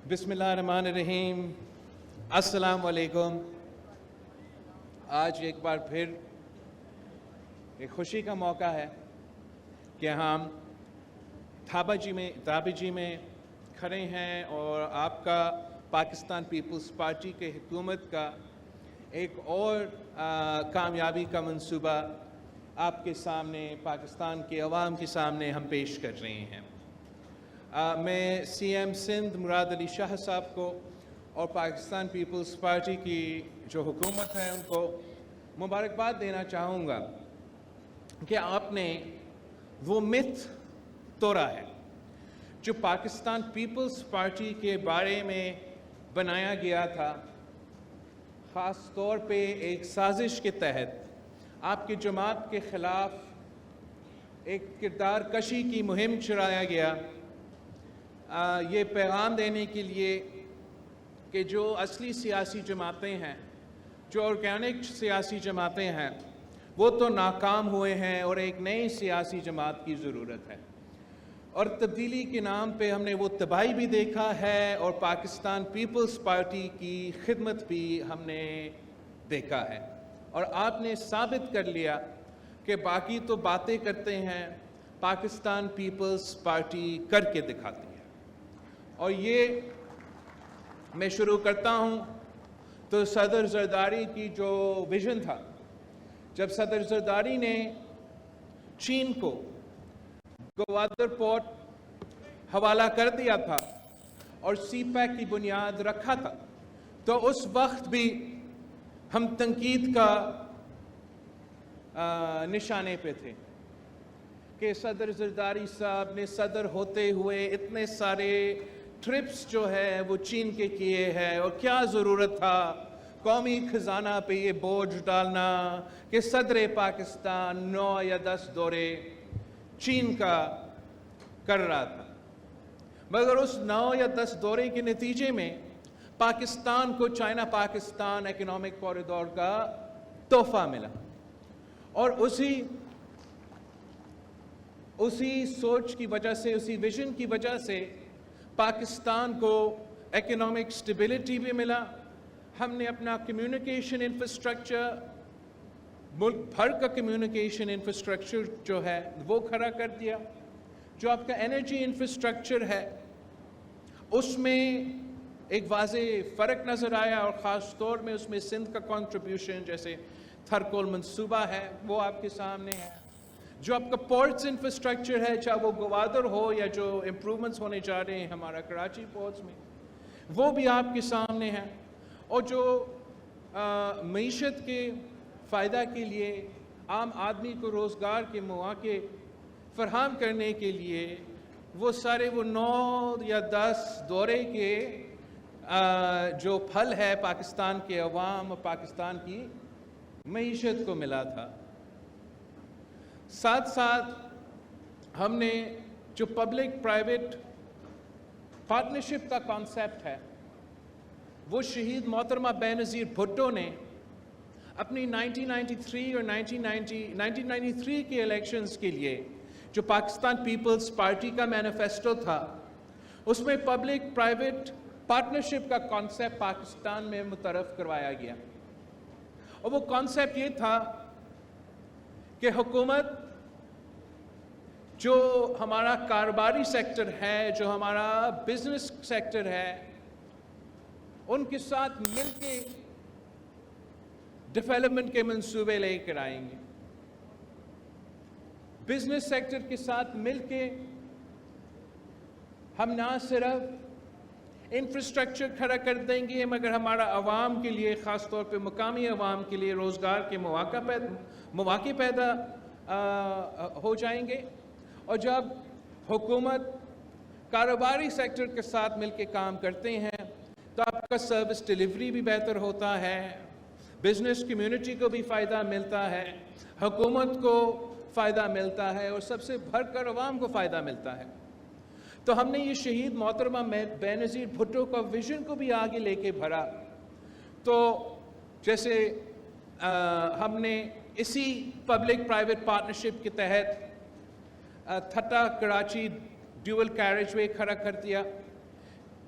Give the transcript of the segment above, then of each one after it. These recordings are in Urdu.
بسم اللہ الرحمن الرحیم. السلام علیکم. آج ایک بار پھر ایک خوشی کا موقع ہے کہ ہم تھابا جی میں کھڑے ہیں اور آپ کا پاکستان پیپلز پارٹی کے حکومت کا ایک اور کامیابی کا منصوبہ آپ کے سامنے، پاکستان کے عوام کے سامنے ہم پیش کر رہے ہیں. میں سی ایم سندھ مراد علی شاہ صاحب کو اور پاکستان پیپلز پارٹی کی جو حکومت ہے ان کو مبارکباد دینا چاہوں گا کہ آپ نے وہ متھ توڑا ہے جو پاکستان پیپلز پارٹی کے بارے میں بنایا گیا تھا. خاص طور پہ ایک سازش کے تحت آپ کی جماعت کے خلاف ایک کردار کشی کی مہم چلایا گیا، یہ پیغام دینے کے لیے کہ جو اصلی سیاسی جماعتیں ہیں، جو آرگینک سیاسی جماعتیں ہیں، وہ تو ناکام ہوئے ہیں اور ایک نئی سیاسی جماعت کی ضرورت ہے. اور تبدیلی کے نام پہ ہم نے وہ تباہی بھی دیکھا ہے اور پاکستان پیپلز پارٹی کی خدمت بھی ہم نے دیکھا ہے. اور آپ نے ثابت کر لیا کہ باقی تو باتیں کرتے ہیں، پاکستان پیپلز پارٹی کر کے دکھاتی ہے. اور یہ میں شروع کرتا ہوں تو صدر زرداری کی جو ویژن تھا، جب صدر زرداری نے چین کو گوادر پورٹ حوالہ کر دیا تھا اور سی پیک کی بنیاد رکھا تھا، تو اس وقت بھی ہم تنقید کا نشانے پہ تھے کہ صدر زرداری صاحب نے صدر ہوتے ہوئے اتنے سارے ٹرپس جو ہے وہ چین کے کیے ہیں، اور کیا ضرورت تھا قومی خزانہ پہ یہ بوجھ ڈالنا کہ صدر پاکستان 9 یا 10 دورے چین کا کر رہا تھا. مگر اس 9 یا 10 دورے کے نتیجے میں پاکستان کو چائنا پاکستان اکنامک کوریڈور کا تحفہ ملا، اور اسی سوچ کی وجہ سے، اسی ویژن کی وجہ سے پاکستان کو اکنامک سٹیبلٹی بھی ملا. ہم نے اپنا کمیونیکیشن انفراسٹرکچر، ملک بھر کا کمیونیکیشن انفراسٹرکچر جو ہے وہ کھڑا کر دیا. جو آپ کا انرجی انفراسٹرکچر ہے اس میں ایک واضح فرق نظر آیا، اور خاص طور میں اس میں سندھ کا کنٹریبیوشن، جیسے تھرکول منصوبہ ہے وہ آپ کے سامنے ہے. جو آپ کا پورٹس انفراسٹرکچر ہے، چاہے وہ گوادر ہو یا جو امپرومنٹس ہونے جا رہے ہیں ہمارا کراچی پورٹس میں، وہ بھی آپ کے سامنے ہے. اور جو معیشت کے فائدہ کے لیے، عام آدمی کو روزگار کے مواقع فراہم کرنے کے لیے وہ سارے 9 یا 10 دورے کے جو پھل ہے پاکستان کے عوام اور پاکستان کی معیشت کو ملا تھا. ساتھ ساتھ ہم نے جو پبلک پرائیویٹ پارٹنرشپ کا کانسیپٹ ہے، وہ شہید محترمہ بے نظیر بھٹو نے اپنی 1993 اور 1993 کے الیکشنز کے لیے جو پاکستان پیپلز پارٹی کا مینیفیسٹو تھا، اس میں پبلک پرائیویٹ پارٹنرشپ کا کانسیپٹ پاکستان میں متعارف کروایا گیا. اور وہ کانسیپٹ یہ تھا کہ حکومت جو ہمارا کاروباری سیکٹر ہے، جو ہمارا بزنس سیکٹر ہے، ان کے ساتھ مل کے ڈیولپمنٹ کے منصوبے لے کر آئیں گے. بزنس سیکٹر کے ساتھ مل کے ہم نہ صرف انفراسٹرکچر کھڑا کر دیں گے، مگر ہمارا عوام کے لیے، خاص طور پہ مقامی عوام کے لیے روزگار کے مواقع پیدا ہو جائیں گے. اور جب حکومت کاروباری سیکٹر کے ساتھ مل کے کام کرتے ہیں تو آپ کا سروس ڈیلیوری بھی بہتر ہوتا ہے، بزنس کمیونٹی کو بھی فائدہ ملتا ہے، حکومت کو فائدہ ملتا ہے، اور سب سے بڑھ کر عوام کو فائدہ ملتا ہے. تو ہم نے یہ شہید محترمہ بے نظیر بھٹو کا ویژن کو بھی آگے لے کے بڑھا. تو جیسے ہم نے اسی پبلک پرائیویٹ پارٹنرشپ کے تحت تھٹا کراچی ڈیول کیریج وے کھڑا کر دیا.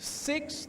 6th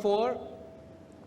4,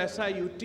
SIUT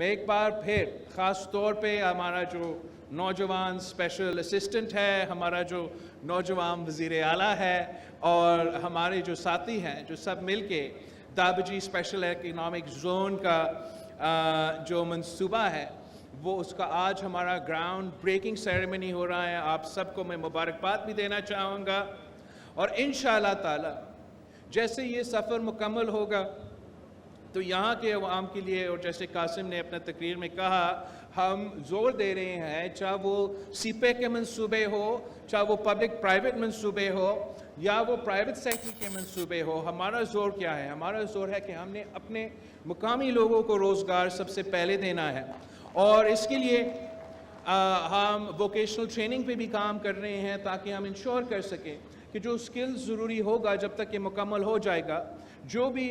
میں ایک بار پھر خاص طور پہ ہمارا جو نوجوان اسپیشل اسسٹنٹ ہے، ہمارا جو نوجوان وزیر اعلیٰ ہے، اور ہمارے جو ساتھی ہیں جو سب مل کے دابجی اسپیشل اکنامک زون کا جو منصوبہ ہے وہ اس کا آج ہمارا گراؤنڈ بریکنگ سیریمنی ہو رہا ہے. آپ سب کو میں مبارکباد بھی دینا چاہوں گا، اور انشاءاللہ تعالی جیسے یہ سفر مکمل ہوگا تو یہاں کے عوام کے لیے، اور جیسے قاسم نے اپنا تقریر میں کہا، ہم زور دے رہے ہیں چاہے وہ سی پے کے منصوبے ہو، چاہے وہ پبلک پرائیویٹ منصوبے ہو، یا وہ پرائیویٹ سیکٹر کے منصوبے ہو. ہمارا زور کیا ہے؟ ہمارا زور ہے کہ ہم نے اپنے مقامی لوگوں کو روزگار سب سے پہلے دینا ہے، اور اس کے لیے ہم ووکیشنل ٹریننگ پہ بھی کام کر رہے ہیں تاکہ ہم انشور کر سکیں کہ جو سکلز ضروری ہوگا جب تک یہ مکمل ہو جائے گا، جو بھی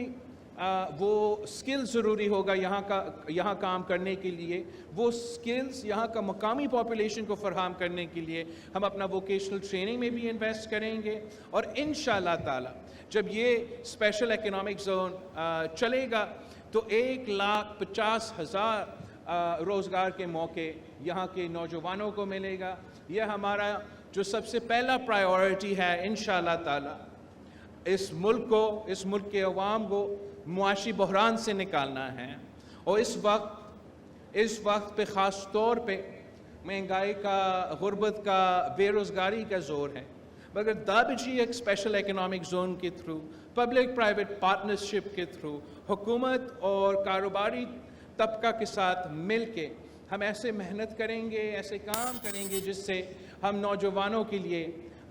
وہ سکلز ضروری ہوگا یہاں کام کرنے کے لیے، وہ سکلز یہاں کا مقامی پاپولیشن کو فراہم کرنے کے لیے ہم اپنا ووکیشنل ٹریننگ میں بھی انویسٹ کریں گے. اور انشاءاللہ تعالی جب یہ اسپیشل اکنامک زون چلے گا تو 1,50,000 روزگار کے موقع یہاں کے نوجوانوں کو ملے گا. یہ ہمارا جو سب سے پہلا پرائیورٹی ہے انشاءاللہ تعالی، اس ملک کے عوام کو معاشی بحران سے نکالنا ہے. اور اس وقت پہ خاص طور پہ مہنگائی کا، غربت کا، بے روزگاری کا زور ہے، مگر دابجی ایک اسپیشل اکنامک زون کے تھرو، پبلک پرائیویٹ پارٹنرشپ کے تھرو، حکومت اور کاروباری طبقہ کے ساتھ مل کے ہم ایسے محنت کریں گے، ایسے کام کریں گے جس سے ہم نوجوانوں کے لیے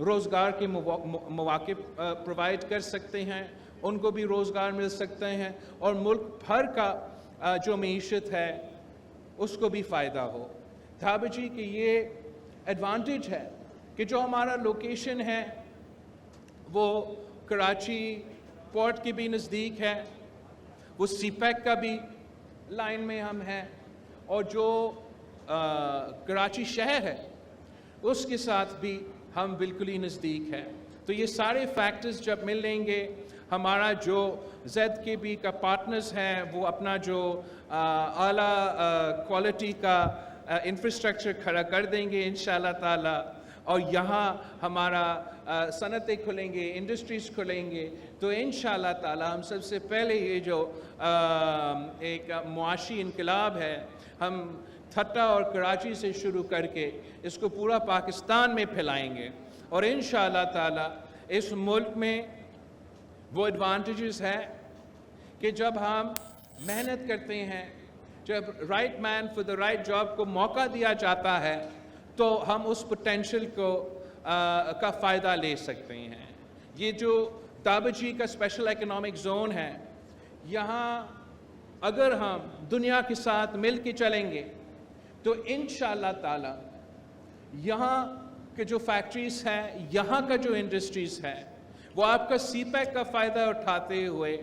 روزگار کے مواقع پرووائڈ کر سکتے ہیں، ان کو بھی روزگار مل سکتے ہیں، اور ملک بھر کا جو معیشت ہے اس کو بھی فائدہ ہو. دابجی کی یہ ایڈوانٹیج ہے کہ جو ہمارا لوکیشن ہے وہ کراچی پورٹ کے بھی نزدیک ہے، وہ سی پیک کا بھی لائن میں ہم ہیں، اور جو کراچی شہر ہے اس کے ساتھ بھی ہم بالکل ہی نزدیک ہیں. تو یہ سارے فیکٹرز جب مل لیں گے، ہمارا جو ZKB کا پارٹنرز ہیں وہ اپنا جو اعلیٰ کوالٹی کا انفراسٹرکچر کھڑا کر دیں گے انشاءاللہ تعالی، اور یہاں ہمارا صنعتیں کھلیں گے، انڈسٹریز کھلیں گے، تو انشاءاللہ تعالی ہم سب سے پہلے یہ جو ایک معاشی انقلاب ہے، ہم تھٹا اور کراچی سے شروع کر کے اس کو پورا پاکستان میں پھیلائیں گے. اور انشاءاللہ تعالی اس ملک میں وہ ایڈوانٹیجز ہیں کہ جب ہم محنت کرتے ہیں، جب right man for the right job کو موقع دیا جاتا ہے تو ہم اس پوٹینشل کا فائدہ لے سکتے ہیں. یہ جو دابجی کا اسپیشل اکنامک زون ہے، یہاں اگر ہم دنیا کے ساتھ مل کے چلیں گے تو انشاءاللہ تعالی یہاں کے جو فیکٹریز ہیں، یہاں کا جو انڈسٹریز ہے، وہ آپ کا سی پیک کا فائدہ اٹھاتے ہوئے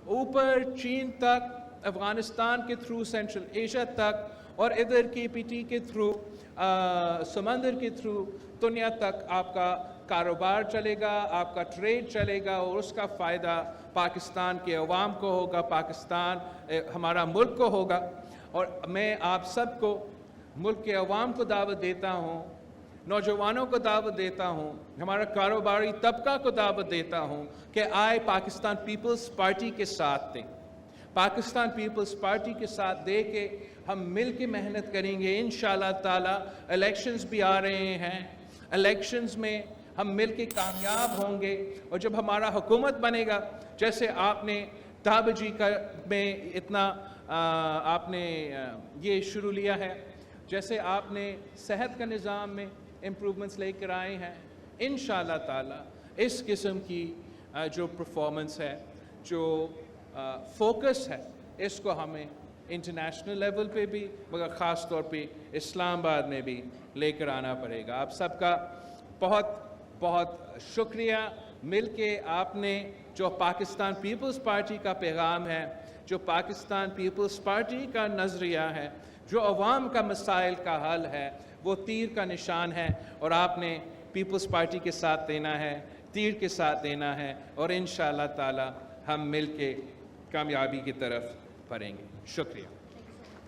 اوپر چین تک، افغانستان کے تھرو سینٹرل ایشیا تک، اور ادھر KPT کے تھرو سمندر کے تھرو دنیا تک آپ کا کاروبار چلے گا، آپ کا ٹریڈ چلے گا، اور اس کا فائدہ پاکستان کے عوام کو ہوگا، پاکستان ہمارا ملک کو ہوگا. اور میں آپ سب کو، ملک کے عوام کو دعوت دیتا ہوں، نوجوانوں کو دعوت دیتا ہوں، ہمارا کاروباری طبقہ کو دعوت دیتا ہوں کہ آئے پاکستان پیپلز پارٹی کے ساتھ دیں. پاکستان پیپلز پارٹی کے ساتھ دے کے ہم مل کے محنت کریں گے انشاءاللہ تعالی. الیکشنز بھی آ رہے ہیں، الیکشنز میں ہم مل کے کامیاب ہوں گے، اور جب ہمارا حکومت بنے گا، جیسے آپ نے دابجی میں اتنا آپ نے یہ شروع لیا ہے، جیسے آپ نے صحت کا نظام میں امپروومنٹس لے کر آئے ہیں، انشاءاللہ تعالی اس قسم کی جو پرفارمنس ہے، جو فوکس ہے، اس کو ہمیں انٹرنیشنل لیول پہ بھی، مگر خاص طور پہ اسلام آباد میں بھی لے کر آنا پڑے گا. آپ سب کا بہت بہت شکریہ. مل کے آپ نے جو پاکستان پیپلز پارٹی کا پیغام ہے، جو پاکستان پیپلز پارٹی کا نظریہ ہے، جو عوام کا مسائل کا حل ہے، وہ تیر کا نشان ہے، اور آپ نے پیپلز پارٹی کے ساتھ دینا ہے، تیر کے ساتھ دینا ہے، اور انشاءاللہ تعالی ہم مل کے کامیابی کی طرف بڑھیں گے. شکریہ.